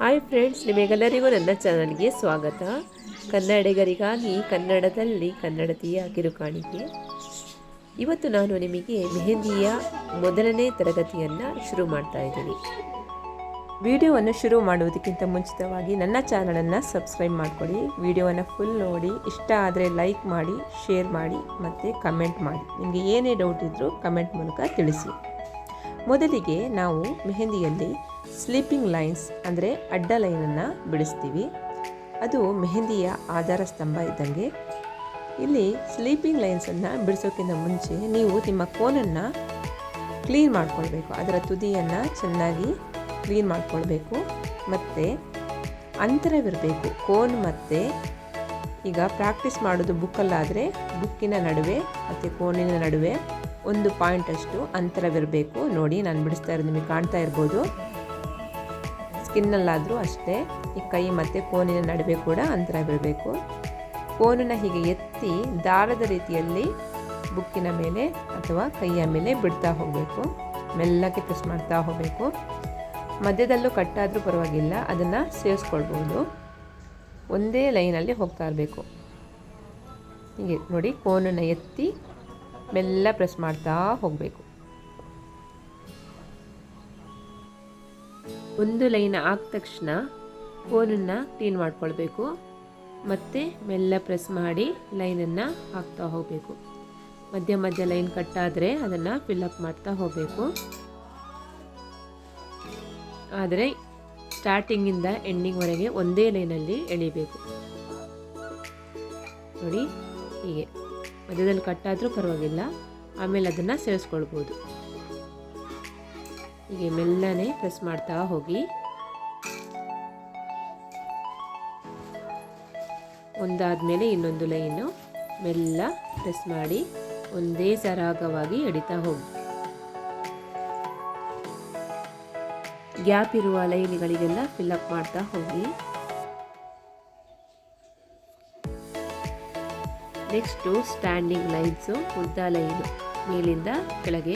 Hi friends, ನಿಮಗೆಲ್ಲರಿಗೂ ನನ್ನ ಚಾನಲ್ಗೆ ಸ್ವಾಗತ. ಕನ್ನಡಿಗರಿಗಾಗಿ ಕನ್ನಡದಲ್ಲಿ ಕನ್ನಡತಿಯ ಕಿರುಕಾಣಿಕೆ. ಇವತ್ತು ನಾನು ನಿಮಗೆ ಮೆಹಂದಿಯ ಮೊದಲನೇ ತರಗತಿಯನ್ನು ಶುರು ಮಾಡ್ತಾ ಇದ್ದೀನಿ. ವಿಡಿಯೋವನ್ನು ಶುರು ಮಾಡುವುದಕ್ಕಿಂತ ಮುಂಚಿತವಾಗಿ ನನ್ನ ಚಾನಲನ್ನು ಸಬ್ಸ್ಕ್ರೈಬ್ ಮಾಡಿಕೊಳ್ಳಿ. ವಿಡಿಯೋವನ್ನು ಫುಲ್ ನೋಡಿ, ಇಷ್ಟ ಆದರೆ ಲೈಕ್ ಮಾಡಿ, ಶೇರ್ ಮಾಡಿ ಮತ್ತು ಕಮೆಂಟ್ ಮಾಡಿ. ನಿಮಗೆ ಏನೇ ಡೌಟ್ ಇದ್ದರೂ ಕಮೆಂಟ್ ಮೂಲಕ ತಿಳಿಸಿ. ಮೊದಲಿಗೆ ನಾವು ಮೆಹಂದಿಯಲ್ಲಿ ಸ್ಲೀಪಿಂಗ್ ಲೈನ್ಸ್ ಅಂದರೆ ಅಡ್ಡ ಲೈನನ್ನು ಬಿಡಿಸ್ತೀವಿ. ಅದು ಮೆಹಂದಿಯ ಆಧಾರ ಸ್ತಂಭ ಇದ್ದಂಗೆ. ಇಲ್ಲಿ ಸ್ಲೀಪಿಂಗ್ ಲೈನ್ಸನ್ನು ಬಿಡಿಸೋಕ್ಕಿಂತ ಮುಂಚೆ ನೀವು ನಿಮ್ಮ ಕೋನನ್ನು ಕ್ಲೀನ್ ಮಾಡಿಕೊಳ್ಬೇಕು. ಅದರ ತುದಿಯನ್ನು ಚೆನ್ನಾಗಿ ಕ್ಲೀನ್ ಮಾಡಿಕೊಳ್ಬೇಕು. ಮತ್ತು ಅಂತರವಿರಬೇಕು ಕೋನ್ ಮತ್ತು ಈಗ ಪ್ರಾಕ್ಟೀಸ್ ಮಾಡೋದು ಬುಕ್ಕಲ್ಲಾದರೆ ಬುಕ್ಕಿನ ನಡುವೆ ಮತ್ತು ಕೋನಿನ ನಡುವೆ 1 ಪಾಯಿಂಟ್ ಅಷ್ಟು ಅಂತರವಿರಬೇಕು. ನೋಡಿ, ನಾನು ಬಿಡಿಸ್ತಾ ಇರೋದು ನಿಮಗೆ ಕಾಣ್ತಾ ಇರ್ಬೋದು. ಸ್ಕಿನ್ನಲ್ಲಾದರೂ ಅಷ್ಟೇ, ಈ ಕೈ ಮತ್ತು ಕೋನಿನ ನಡುವೆ ಕೂಡ ಅಂತರವಿರಬೇಕು. ಕೋನನ್ನು ಹೀಗೆ ಎತ್ತಿ ದಾರದ ರೀತಿಯಲ್ಲಿ ಬುಕ್ಕಿನ ಮೇಲೆ ಅಥವಾ ಕೈಯ ಮೇಲೆ ಬಿಡ್ತಾ ಹೋಗಬೇಕು. ಮೆಲ್ಲಗೆ ಪ್ರೆಸ್ ಮಾಡ್ತಾ ಹೋಗಬೇಕು. ಮಧ್ಯದಲ್ಲೂ ಕಟ್ಟಾದರೂ ಪರವಾಗಿಲ್ಲ, ಅದನ್ನು ಸೇರಿಸ್ಕೊಳ್ಬೋದು. ಒಂದೇ ಲೈನಲ್ಲಿ ಹೋಗ್ತಾ ಇರಬೇಕು. ಹೀಗೆ ನೋಡಿ, ಕೋನನ್ನು ಎತ್ತಿ ಮೆಲ್ಲ ಪ್ರೆಸ್ ಮಾಡ್ತಾ ಹೋಗಬೇಕು. ಒಂದು ಲೈನ್ ಆದ ತಕ್ಷಣ ಕೋನನ್ನು ಕ್ಲೀನ್ ಮಾಡ್ಕೊಳ್ಬೇಕು. ಮತ್ತು ಮೆಲ್ಲ ಪ್ರೆಸ್ ಮಾಡಿ ಲೈನನ್ನು ಹಾಕ್ತಾ ಹೋಗಬೇಕು. ಮಧ್ಯ ಮಧ್ಯ ಲೈನ್ ಕಟ್ಟಾದರೆ ಅದನ್ನು ಫಿಲ್ಲಪ್ ಮಾಡ್ತಾ ಹೋಗಬೇಕು. ಆದರೆ ಸ್ಟಾರ್ಟಿಂಗಿಂದ ಎಂಡಿಂಗ್ವರೆಗೆ ಒಂದೇ ಲೈನಲ್ಲಿ ಎಳಿಬೇಕು. ನೋಡಿ, ಹೀಗೆ ಮಧ್ಯದಲ್ಲಿ ಕಟ್ಟಾದರೂ ಪರವಾಗಿಲ್ಲ, ಆಮೇಲೆ ಅದನ್ನು ಸೇರಿಸ್ಕೊಳ್ಬೋದು. ಹೀಗೆ ಮೆಲ್ಲನೆ ಪ್ರೆಸ್ ಮಾಡ್ತಾ ಹೋಗಿ. ಒಂದಾದಮೇಲೆ ಇನ್ನೊಂದು ಲೈನು ಮೆಲ್ಲ ಪ್ರೆಸ್ ಮಾಡಿ ಒಂದೇ ಸರಾಗವಾಗಿ ಎಳಿತಾ ಹೋಗಿ. ಗ್ಯಾಪ್ ಇರುವ ಲೈನ್ಗಳಿಗೆಲ್ಲ ಫಿಲ್ಲಪ್ ಮಾಡ್ತಾ ಹೋಗಿ. ನೆಕ್ಸ್ಟು ಸ್ಟ್ಯಾಂಡಿಂಗ್ ಲೈನ್ಸು, ಉದ್ದ ಲೈನು ಮೇಲಿಂದ ಕೆಳಗೆ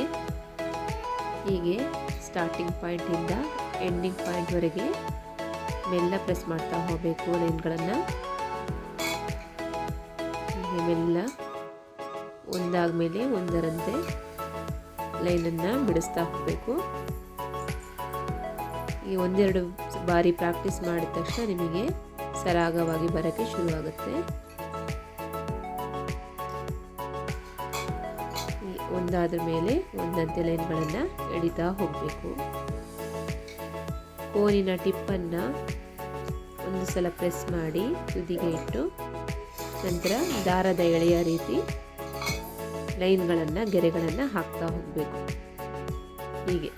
ಹೀಗೆ ಸ್ಟಾರ್ಟಿಂಗ್ ಪಾಯಿಂಟಿಂದ ಎಂಡಿಂಗ್ ಪಾಯಿಂಟ್ವರೆಗೆ ಮೆಲ್ಲ ಪ್ರೆಸ್ ಮಾಡ್ತಾ ಹೋಗಬೇಕು. ಲೈನ್ಗಳನ್ನು ಹೀಗೆ ಮೆಲ್ಲ ಒಂದಾದ್ಮೇಲೆ ಒಂದರಂತೆ ಲೈನನ್ನು ಬಿಡಿಸ್ತಾ ಹೋಗಬೇಕು. ಈ 1-2 ಬಾರಿ ಪ್ರಾಕ್ಟೀಸ್ ಮಾಡಿದ ತಕ್ಷಣ ನಿಮಗೆ ಸರಾಗವಾಗಿ ಬರೋಕ್ಕೆ ಶುರುವಾಗುತ್ತೆ. ಒಂದಾದ್ರ ಮೇಲೆ ಒಂದಂತೆ ಲೈನ್ಗಳನ್ನು ಎಳಿತಾ ಹೋಗಬೇಕು. ಕೋನಿನ ಟಿಪ್ಪನ್ನು ಒಂದು ಸಲ ಪ್ರೆಸ್ ಮಾಡಿ ತುದಿಗೆ ಇಟ್ಟು ನಂತರ ದಾರದ ಎಳೆಯ ರೀತಿ ಲೈನ್ಗಳನ್ನು ಗೆರೆಗಳನ್ನು ಹಾಕ್ತಾ ಹೋಗಬೇಕು. ಹೀಗೆ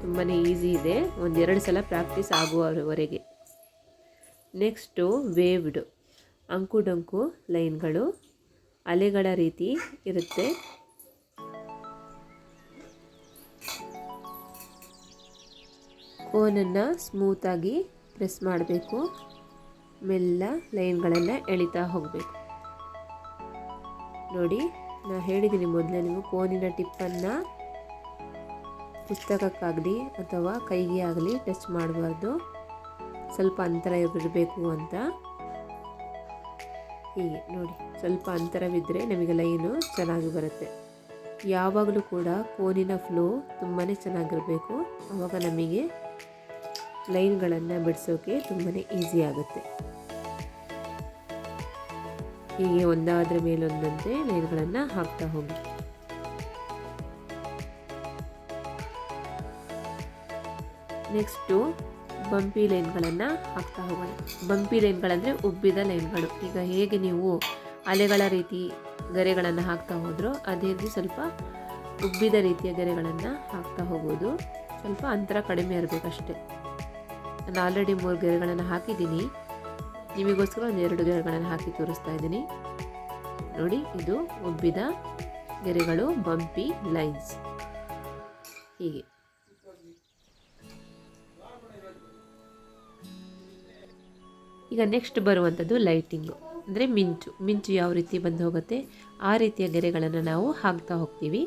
ತುಂಬಾ ಈಸಿ ಇದೆ. 1-2 ಸಲ ಪ್ರಾಕ್ಟೀಸ್ ಆಗುವವರೆಗೆ. ನೆಕ್ಸ್ಟು ವೇವ್ಡ್ ಅಂಕುಡೊಂಕು ಲೈನ್ಗಳು ಅಲೆಗಳ ರೀತಿ ಇರುತ್ತೆ. ಕೋನನ್ನು ಸ್ಮೂತಾಗಿ ಪ್ರೆಸ್ ಮಾಡಬೇಕು. ಮೆಲ್ಲ ಲೈನ್ಗಳನ್ನು ಎಳಿತಾ ಹೋಗಬೇಕು. ನೋಡಿ, ನಾನು ಹೇಳಿದ್ದೀನಿ ಮೊದಲೇ, ನೀವು ಕೋನಿನ ಟಿಪ್ಪನ್ನು ಪುಸ್ತಕಕ್ಕಾಗಲಿ ಅಥವಾ ಕೈಗೆ ಆಗಲಿ ಟಚ್ ಮಾಡಬಾರ್ದು, ಸ್ವಲ್ಪ ಅಂತರ ಇರಬೇಕು ಅಂತ. ಹೀಗೆ ನೋಡಿ, ಸ್ವಲ್ಪ ಅಂತರವಿದ್ದರೆ ನಮಗೆ ಲೈನು ಚೆನ್ನಾಗಿ ಬರುತ್ತೆ. ಯಾವಾಗಲೂ ಕೂಡ ಕೋನಿನ ಫ್ಲೋ ತುಂಬಾ ಚೆನ್ನಾಗಿರಬೇಕು. ಆವಾಗ ನಮಗೆ ಲೈನ್ಗಳನ್ನು ಬಿಡಿಸೋಕೆ ತುಂಬಾ ಈಸಿ ಆಗುತ್ತೆ. ಹೀಗೆ ಒಂದಾದ್ರ ಮೇಲೊಂದಂತೆ ಲೈನ್ಗಳನ್ನು ಹಾಕ್ತಾ ಹೋಗಿ. ನೆಕ್ಸ್ಟು ಬಂಪಿ ಲೈನ್ಗಳನ್ನು ಹಾಕ್ತಾ ಹೋಗೋಣ. ಬಂಪಿ ಲೈನ್ಗಳಂದರೆ ಉಬ್ಬಿದ ಲೈನ್ಗಳು. ಈಗ ಹೇಗೆ ನೀವು ಅಲೆಗಳ ರೀತಿ ಗೆರೆಗಳನ್ನು ಹಾಕ್ತಾ ಹೋದ್ರೋ ಅದೇ ರೀತಿ ಸ್ವಲ್ಪ ಉಬ್ಬಿದ ರೀತಿಯ ಗೆರೆಗಳನ್ನು ಹಾಕ್ತಾ ಹೋಗೋದು. ಸ್ವಲ್ಪ ಅಂತರ ಕಡಿಮೆ ಇರಬೇಕಷ್ಟೆ. ನಾನು ಆಲ್ರೆಡಿ 3 ಗೆರೆಗಳನ್ನು ಹಾಕಿದ್ದೀನಿ. ನಿಮಗೋಸ್ಕರ 1-2 ಗೆರೆಗಳನ್ನು ಹಾಕಿ ತೋರಿಸ್ತಾ ಇದ್ದೀನಿ. ನೋಡಿ, ಇದು ಉಬ್ಬಿದ ಗೆರೆಗಳು, ಬಂಪಿ ಲೈನ್ಸ್. ಹೀಗೆ ಈಗ ನೆಕ್ಸ್ಟ್ ಬರುವಂಥದ್ದು ಲೈಟಿಂಗು, ಅಂದರೆ ಮಿಂಚು ಯಾವ ರೀತಿ ಬಂದು ಹೋಗುತ್ತೆ ಆ ರೀತಿಯ ಗೆರೆಗಳನ್ನು ನಾವು ಹಾಕ್ತಾ ಹೋಗ್ತೀವಿ.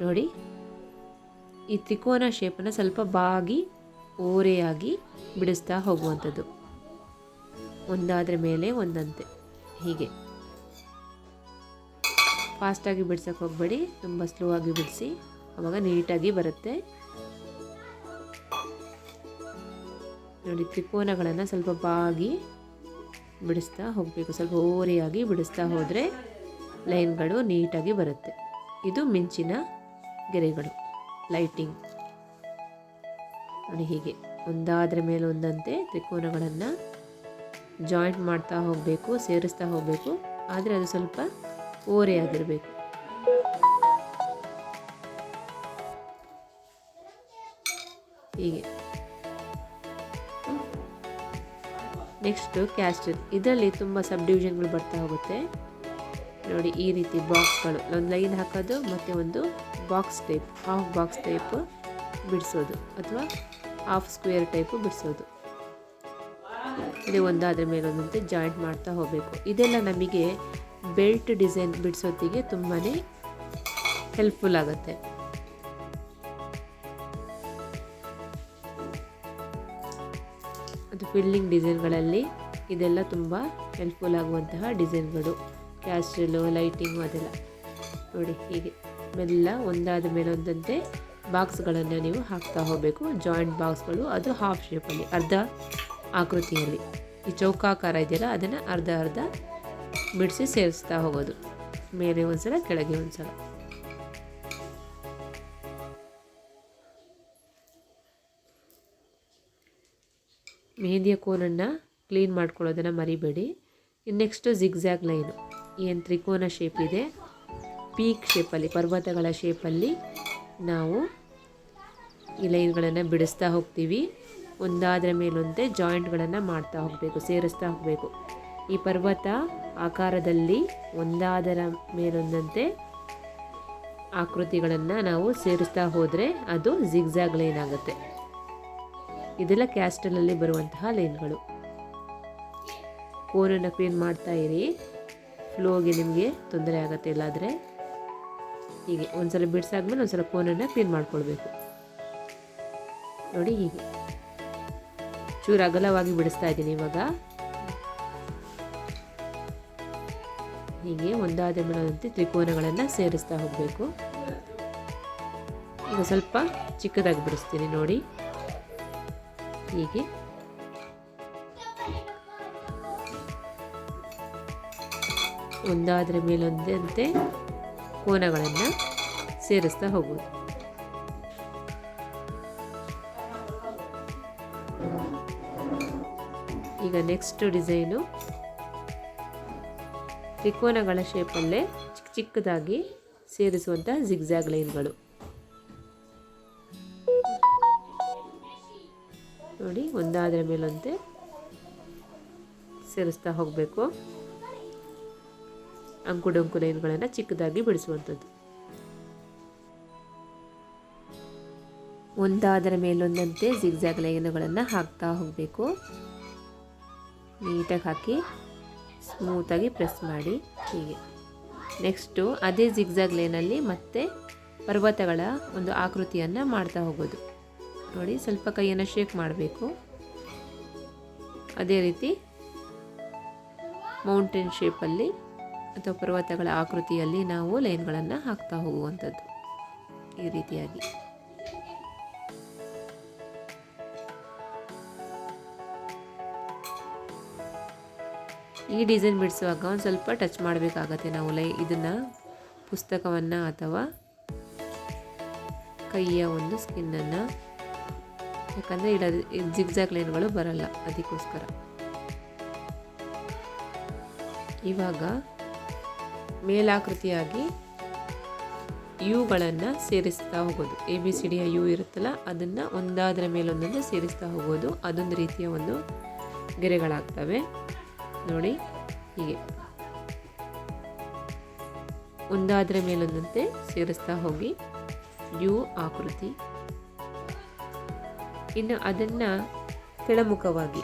ನೋಡಿ, ಈ ತ್ರಿಕೋನ ಶೇಪನ್ನು ಸ್ವಲ್ಪ ಬಾಗಿ ಓರೆಯಾಗಿ ಬಿಡಿಸ್ತಾ ಹೋಗುವಂಥದ್ದು, ಒಂದಾದ್ರ ಮೇಲೆ ಒಂದಂತೆ. ಹೀಗೆ ಫಾಸ್ಟಾಗಿ ಬಿಡ್ಸೋಕ್ಕೆ ಹೋಗಬೇಡಿ, ತುಂಬ ಸ್ಲೋ ಆಗಿ ಬಿಡಿಸಿ, ಆವಾಗ ನೀಟಾಗಿ ಬರುತ್ತೆ. ನೋಡಿ, ತ್ರಿಕೋನಗಳನ್ನು ಸ್ವಲ್ಪ ಬಾಗಿ ಬಿಡಿಸ್ತಾ ಹೋಗಬೇಕು. ಸ್ವಲ್ಪ ಓರೆಯಾಗಿ ಬಿಡಿಸ್ತಾ ಹೋದರೆ ಲೈನ್ಗಳು ನೀಟಾಗಿ ಬರುತ್ತೆ. ಇದು ಮಿಂಚಿನ ಗೆರೆಗಳು, ಲೈಟಿಂಗ್. ನೋಡಿ, ಹೀಗೆ ಒಂದಾದ್ರ ಮೇಲೆ ಒಂದಂತೆ ತ್ರಿಕೋನಗಳನ್ನು ಜಾಯಿಂಟ್ ಮಾಡ್ತಾ ಹೋಗಬೇಕು, ಸೇರಿಸ್ತಾ ಹೋಗಬೇಕು. ಆದರೆ ಅದು ಸ್ವಲ್ಪ ಓರೆಯಾಗಿರಬೇಕು. ಹೀಗೆ. Next castle. ಇದರಲ್ಲಿ ತುಂಬ ಸಬ್ ಡಿವಿಷನ್ಗಳು ಬರ್ತಾ ಹೋಗುತ್ತೆ. ನೋಡಿ, ಈ ರೀತಿ ಬಾಕ್ಸ್ಗಳು, ಒಂದು ಲೈನ್ ಹಾಕೋದು ಮತ್ತು ಒಂದು box type, half box type ಬಿಡಿಸೋದು ಅಥವಾ ಹಾಫ್ ಸ್ಕ್ವೇರ್ ಟೈಪು ಬಿಡಿಸೋದು. ಇದು ಒಂದಾದ್ರ ಮೇಲೆ ಒಂದಂತೆ ಜಾಯಿಂಟ್ ಮಾಡ್ತಾ ಹೋಗಬೇಕು. ಇದೆಲ್ಲ ನಮಗೆ ಬೆಲ್ಟ್ ಡಿಸೈನ್ ಬಿಡಿಸೋದಿಗೆ ತುಂಬಾ ಹೆಲ್ಪ್ಫುಲ್ ಆಗುತ್ತೆ. ಅದು ಫಿಲ್ಲಿಂಗ್ ಡಿಸೈನ್ಗಳಲ್ಲಿ ಇದೆಲ್ಲ ತುಂಬ ಹೆಲ್ಪ್ಫುಲ್ ಆಗುವಂತಹ ಡಿಸೈನ್ಗಳು, ಕ್ಯಾಸ್ಟಲು, ಲೈಟಿಂಗು ಅದೆಲ್ಲ. ನೋಡಿ, ಹೀಗೆ ಮೆಲ್ಲ ಒಂದಾದ ಮೇಲೆ ಒಂದಂತೆ ಬಾಕ್ಸ್ಗಳನ್ನು ನೀವು ಹಾಕ್ತಾ ಹೋಗಬೇಕು. ಜಾಯಿಂಟ್ ಬಾಕ್ಸ್ಗಳು, ಅದು ಹಾಫ್ ಶೇಪಲ್ಲಿ, ಅರ್ಧ ಆಕೃತಿಯಲ್ಲಿ. ಈ ಚೌಕಾಕಾರ ಇದೆಯಲ್ಲ, ಅದನ್ನು ಅರ್ಧ ಅರ್ಧ ಬಿಡಿಸಿ ಸೇರಿಸ್ತಾ ಹೋಗೋದು. ಮೇಲೆ ಒಂದ್ಸಲ, ಕೆಳಗೆ ಒಂದ್ಸಲ. ಮೆಹಂದಿಯ ಕೋನನ್ನು ಕ್ಲೀನ್ ಮಾಡ್ಕೊಳ್ಳೋದನ್ನು ಮರಿಬೇಡಿ. Next zigzag line. ಏನು ತ್ರಿಕೋನ ಶೇಪ್ ಇದೆ, ಪೀಕ್ ಶೇಪಲ್ಲಿ, ಪರ್ವತಗಳ ಶೇಪಲ್ಲಿ ನಾವು ಈ ಲೈನ್ಗಳನ್ನು ಬಿಡಿಸ್ತಾ ಹೋಗ್ತೀವಿ. ಒಂದಾದ್ರ ಮೇಲೊಂದೇ ಜಾಯಿಂಟ್ಗಳನ್ನು ಮಾಡ್ತಾ ಹೋಗಬೇಕು, ಸೇರಿಸ್ತಾ ಹೋಗಬೇಕು. ಈ ಪರ್ವತ ಆಕಾರದಲ್ಲಿ ಒಂದಾದರ ಮೇಲೊಂದಂತೆ ಆಕೃತಿಗಳನ್ನು ನಾವು ಸೇರಿಸ್ತಾ ಹೋದರೆ ಅದು ಜಿಗ್ಜ್ಯಾಗ್ ಲೈನ್ ಆಗುತ್ತೆ. ಇದೆಲ್ಲ ಕ್ಯಾಸ್ಟಲಲ್ಲಿ ಬರುವಂತಹ ಲೈನ್ಗಳು. ಕೋನನ್ನು ಕ್ಲೀನ್ ಮಾಡ್ತಾ ಇರಿ, ಫ್ಲೋಗೆ ನಿಮಗೆ ತೊಂದರೆ ಆಗುತ್ತೆ. ಇಲ್ಲಾದರೆ ಹೀಗೆ ಒಂದ್ಸಲ ಬಿಡಿಸಾದ್ಮೇಲೆ ಒಂದ್ಸಲ ಕೋನನ್ನು ಕ್ಲೀನ್ ಮಾಡ್ಕೊಳ್ಬೇಕು. ನೋಡಿ, ಹೀಗೆ ಚೂರು ಅಗಲವಾಗಿ ಬಿಡಿಸ್ತಾ ಇದ್ದೀನಿ ಇವಾಗ. ಹೀಗೆ ಒಂದಾದ ಮೇಲಂತೆ ತ್ರಿಕೋನಗಳನ್ನು ಸೇರಿಸ್ತಾ ಹೋಗಬೇಕು. ಈಗ ಸ್ವಲ್ಪ ಚಿಕ್ಕದಾಗಿ ಬಿಡಿಸ್ತೀನಿ ನೋಡಿ. ಹೀಗೆ ಒಂದಾದ್ರ ಮೇಲೊಂದಂತೆ ಕೋನಗಳನ್ನು ಸೇರಿಸ್ತಾ ಹೋಗುವುದು. ಈಗ ನೆಕ್ಸ್ಟ್ ಡಿಸೈನು ತ್ರಿಕೋನಗಳ ಶೇಪಲ್ಲೇ ಚಿಕ್ಕದಾಗಿ ಸೇರಿಸುವಂಥ ಜಿಗ್ಜ್ಯಾಗ್ ಲೈನ್ಗಳು. ನೋಡಿ, ಒಂದಾದ್ರ ಮೇಲಂತೆ ಸೇರಿಸ್ತಾ ಹೋಗಬೇಕು. ಅಂಕುಡೊಂಕು ಲೈನ್ಗಳನ್ನು ಚಿಕ್ಕದಾಗಿ ಬಿಡಿಸುವಂಥದ್ದು. ಒಂದಾದರ ಮೇಲೊಂದಂತೆ ಜಿಗ್ಜ್ಯಾಗ್ ಲೈನ್ಗಳನ್ನು ಹಾಕ್ತಾ ಹೋಗಬೇಕು. ನೀಟಾಗಿ ಹಾಕಿ ಸ್ಮೂತಾಗಿ ಪ್ರೆಸ್ ಮಾಡಿ. ಹೀಗೆ ನೆಕ್ಸ್ಟು ಅದೇ ಜಿಗ್ಜ್ಯಾಗ್ ಲೈನಲ್ಲಿ ಮತ್ತೆ ಪರ್ವತಗಳ ಒಂದು ಆಕೃತಿಯನ್ನು ಮಾಡ್ತಾ ಹೋಗೋದು. ನೋಡಿ, ಸ್ವಲ್ಪ ಕೈಯನ್ನು ಶೇಕ್ ಮಾಡಬೇಕು. ಅದೇ ರೀತಿ ಮೌಂಟೇನ್ ಶೇಪಲ್ಲಿ ಅಥವಾ ಪರ್ವತಗಳ ಆಕೃತಿಯಲ್ಲಿ ನಾವು ಲೈನ್ಗಳನ್ನು ಹಾಕ್ತಾ ಹೋಗುವಂಥದ್ದು ಈ ರೀತಿಯಾಗಿ. ಈ ಡಿಸೈನ್ ಬಿಡಿಸುವಾಗ ಒಂದು ಸ್ವಲ್ಪ ಟಚ್ ಮಾಡಬೇಕಾಗತ್ತೆ ನಾವು ಇದನ್ನು, ಪುಸ್ತಕವನ್ನು ಅಥವಾ ಕೈಯ ಒಂದು ಸ್ಕಿನ್ನನ್ನು, ಯಾಕಂದರೆ ಇಲ್ಲಿ ಜಿಗ್ಜ್ಯಾಗ್ ಲೈನ್ಗಳು ಬರಲ್ಲ, ಅದಕ್ಕೋಸ್ಕರ. ಇವಾಗ ಮೇಲಾಕೃತಿಯಾಗಿ ಯುಗಳನ್ನು ಸೇರಿಸ್ತಾ ಹೋಗೋದು. ABCD ಯು ಇರುತ್ತಲ್ಲ, ಅದನ್ನು ಒಂದಾದ್ರ ಮೇಲೊಂದನ್ನು ಸೇರಿಸ್ತಾ ಹೋಗೋದು. ಅದೊಂದು ರೀತಿಯ ಒಂದು ಗೆರೆಗಳಾಗ್ತವೆ ನೋಡಿ. ಹೀಗೆ ಒಂದಾದ್ರ ಮೇಲೊಂದಂತೆ ಸೇರಿಸ್ತಾ ಹೋಗಿ ಯು ಆಕೃತಿ. ಇನ್ನು ಅದನ್ನು ಕೆಳಮುಖವಾಗಿ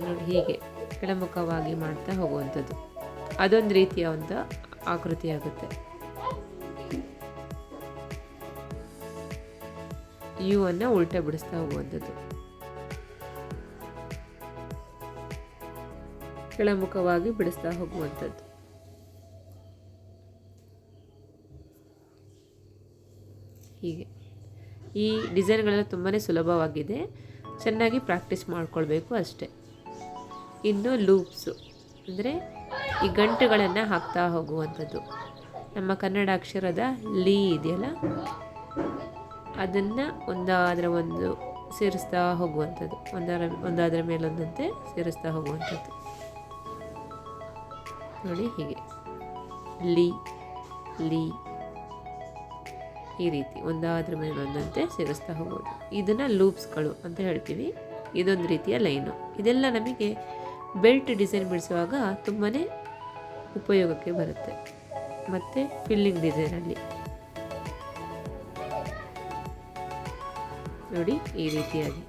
ನೋಡಿ, ಹೀಗೆ ಕೆಳಮುಖವಾಗಿ ಮಾಡ್ತಾ ಹೋಗುವಂಥದ್ದು. ಅದೊಂದು ರೀತಿಯ ಒಂದು ಆಕೃತಿ ಆಗುತ್ತೆ. ಯು ಅನ್ನು ಉಲ್ಟಾ ಬಿಡಿಸ್ತಾ ಹೋಗುವಂಥದ್ದು. ಕೆಳಮುಖವಾಗಿ ಬಿಡಿಸ್ತಾ ಹೋಗುವಂಥದ್ದು. ಹೀಗೆ ಈ ಡಿಸೈನ್ಗಳೆಲ್ಲ ತುಂಬಾ ಸುಲಭವಾಗಿದೆ, ಚೆನ್ನಾಗಿ ಪ್ರಾಕ್ಟೀಸ್ ಮಾಡ್ಕೊಳ್ಬೇಕು ಅಷ್ಟೆ. ಇನ್ನು ಲೂಪ್ಸು ಅಂದರೆ ಈ ಗಂಟುಗಳನ್ನು ಹಾಕ್ತಾ ಹೋಗುವಂಥದ್ದು. ನಮ್ಮ ಕನ್ನಡ ಅಕ್ಷರದ ಲೀ ಇದೆಯಲ್ಲ, ಅದನ್ನು ಒಂದಾದರೆ ಒಂದು ಸೇರಿಸ್ತಾ ಹೋಗುವಂಥದ್ದು, ಒಂದಾದ್ರ ಮೇಲೊಂದಂತೆ ಸೇರಿಸ್ತಾ ಹೋಗುವಂಥದ್ದು. ನೋಡಿ ಹೀಗೆ ಲೀ ಲೀ ಈ ರೀತಿ ಒಂದಾದ್ರ ಮೇಲೊಂದಂತೆ ಸೇರಿಸ್ತಾ ಹೋಗೋದು. ಇದನ್ನು ಲೂಪ್ಸ್ಗಳು ಅಂತ ಹೇಳ್ತೀವಿ. ಇದೊಂದು ರೀತಿಯ ಲೈನು. ಇದೆಲ್ಲ ನಮಗೆ ಬೆಲ್ಟ್ ಡಿಸೈನ್ ಬಿಡಿಸುವಾಗ ತುಂಬಾ ಉಪಯೋಗಕ್ಕೆ ಬರುತ್ತೆ. ಮತ್ತು ಫಿಲ್ಲಿಂಗ್ ಡಿಸೈನಲ್ಲಿ ನೋಡಿ ಈ ರೀತಿಯಾಗಿ.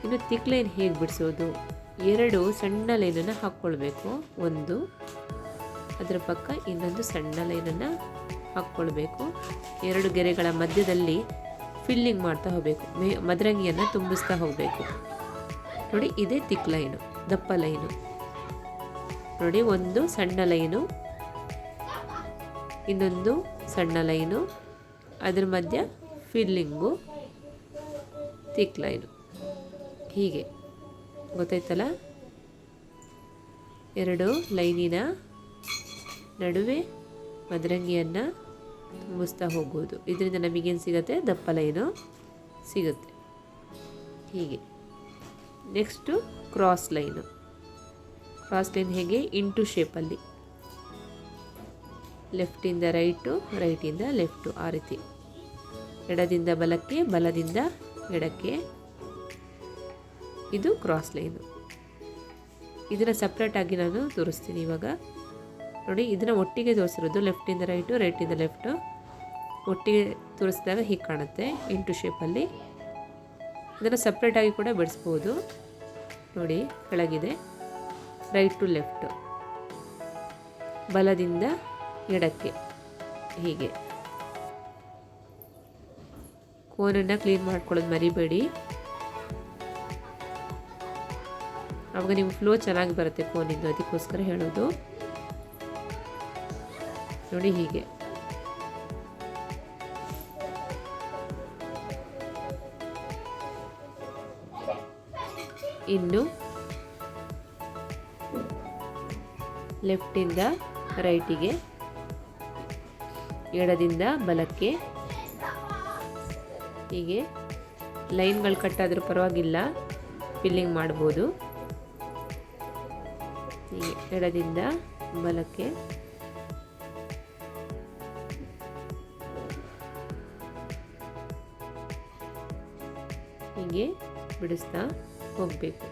ಇನ್ನು ತಿಕ್ ಲೈನ್ ಹೇಗೆ ಬಿಡಿಸೋದು? 2 ಸಣ್ಣ ಲೈನನ್ನು ಹಾಕ್ಕೊಳ್ಬೇಕು. ಒಂದು ಅದರ ಪಕ್ಕ ಇನ್ನೊಂದು ಸಣ್ಣ ಲೈನನ್ನು ಹಾಕ್ಕೊಳ್ಬೇಕು. 2 ಗೆರೆಗಳ ಮಧ್ಯದಲ್ಲಿ ಫಿಲ್ಲಿಂಗ್ ಮಾಡ್ತಾ ಹೋಗಬೇಕು, ಮದರಂಗಿಯನ್ನು ತುಂಬಿಸ್ತಾ ಹೋಗಬೇಕು. ನೋಡಿ ಇದೇ ತಿಕ್ ಲೈನು, ದಪ್ಪ ಲೈನು. ನೋಡಿ ಒಂದು ಸಣ್ಣ ಲೈನು, ಇನ್ನೊಂದು ಸಣ್ಣ ಲೈನು, ಅದರ ಮಧ್ಯ ಫಿಲ್ಲಿಂಗು, ತಿಕ್ ಲೈನು. ಹೀಗೆ ಗೊತ್ತಾಯ್ತಲ್ಲ? 2 ಲೈನಿನ ನಡುವೆ ಮದರಂಗಿಯನ್ನು ತುಂಬಿಸ್ತಾ ಹೋಗುವುದು. ಇದರಿಂದ ನಮಗೇನು ಸಿಗುತ್ತೆ? ದಪ್ಪ ಲೈನು ಸಿಗುತ್ತೆ. ಹೀಗೆ next cross line. Cross line ಹೇಗೆ? ಇಂಟು ಶೇಪಲ್ಲಿ, ಲೆಫ್ಟಿಂದ ರೈಟು, ರೈಟಿಂದ ಲೆಫ್ಟು, ಆ ರೀತಿ ಎಡದಿಂದ ಬಲಕ್ಕೆ, ಬಲದಿಂದ ಎಡಕ್ಕೆ. ಇದು ಕ್ರಾಸ್ ಲೈನು. ಇದನ್ನು ಸಪ್ರೇಟಾಗಿ ನಾನು ತೋರಿಸ್ತೀನಿ ಇವಾಗ. ನೋಡಿ ಇದನ್ನು ಒಟ್ಟಿಗೆ ತೋರಿಸಿರೋದು, ಲೆಫ್ಟಿಂದ ರೈಟು, ರೈಟಿಂದ ಲೆಫ್ಟು ಒಟ್ಟಿಗೆ ತೋರಿಸಿದಾಗ ಹೀಗೆ ಕಾಣುತ್ತೆ ಇಂಟು ಶೇಪಲ್ಲಿ. ಇದನ್ನು ಸಪ್ರೇಟಾಗಿ ಕೂಡ ಬಿಡಿಸ್ಬೋದು. ನೋಡಿ ಕೆಳಗಿದೆ ರೈಟ್ ಟು ಲೆಫ್ಟು, ಬಲದಿಂದ ಎಡಕ್ಕೆ. ಹೀಗೆ ಕೋನನ್ನು ಕ್ಲೀನ್ ಮಾಡ್ಕೊಳ್ಳೋದು ಮರಿಬೇಡಿ, ಆವಾಗ ನಿಮ್ಮ ಫ್ಲೋ ಚೆನ್ನಾಗಿ ಬರುತ್ತೆ ಕೋನಿಂದು, ಅದಕ್ಕೋಸ್ಕರ ಹೇಳೋದು. ನೋಡಿ ಹೀಗೆ ಇನ್ನು ಲೆಫ್ಟಿಂದ ರೈಟಿಗೆ, ಎಡದಿಂದ ಬಲಕ್ಕೆ. ಹೀಗೆ ಲೈನ್ಗಳು ಕಟ್ಟಾದರೂ ಪರವಾಗಿಲ್ಲ, ಫಿಲ್ಲಿಂಗ್ ಮಾಡ್ಬೋದು. ಹೀಗೆ ಎಡದಿಂದ ಬಲಕ್ಕೆ. ಹೀಗೆ ಬಿಡಿಸ್ತಾ ಹೋಗಬೇಕು.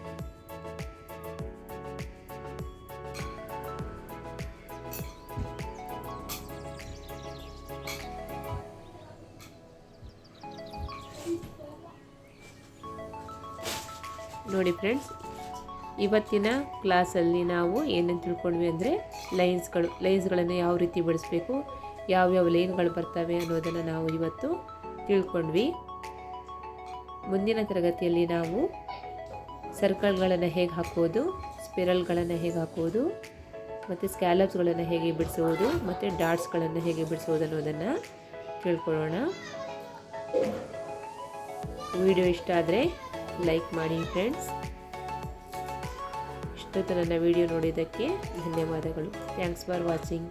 ನೋಡಿ ಫ್ರೆಂಡ್ಸ್, ಇವತ್ತಿನ ಕ್ಲಾಸಲ್ಲಿ ನಾವು ಏನೇನು ತಿಳ್ಕೊಂಡ್ವಿ ಅಂದರೆ ಲೈನ್ಸ್ಗಳನ್ನು ಯಾವ ರೀತಿ ಬಿಡಿಸ್ಬೇಕು, ಯಾವ್ಯಾವ ಲೈನ್ಗಳು ಬರ್ತವೆ ಅನ್ನೋದನ್ನು ನಾವು ಇವತ್ತು ತಿಳ್ಕೊಂಡ್ವಿ. ಮುಂದಿನ ತರಗತಿಯಲ್ಲಿ ನಾವು ಸರ್ಕಲ್ಗಳನ್ನು ಹೇಗೆ ಹಾಕೋದು, ಸ್ಪಿರಲ್ಗಳನ್ನು ಹೇಗೆ ಹಾಕೋದು, ಮತ್ತು ಸ್ಕ್ಯಾಲಪ್ಸ್ಗಳನ್ನು ಹೇಗೆ ಬಿಡಿಸೋದು, ಮತ್ತು ಡಾಟ್ಸ್ಗಳನ್ನು ಹೇಗೆ ಬಿಡಿಸೋದು ಅನ್ನೋದನ್ನು ತಿಳ್ಕೊಳ್ಳೋಣ. ವಿಡಿಯೋ ಇಷ್ಟ ಆದರೆ ಲೈಕ್ ಮಾಡಿ ಫ್ರೆಂಡ್ಸ್. ಇಷ್ಟೊತ್ತು ನನ್ನ ವಿಡಿಯೋ ನೋಡಿದ್ದಕ್ಕೆ ಧನ್ಯವಾದಗಳು. Thanks for watching.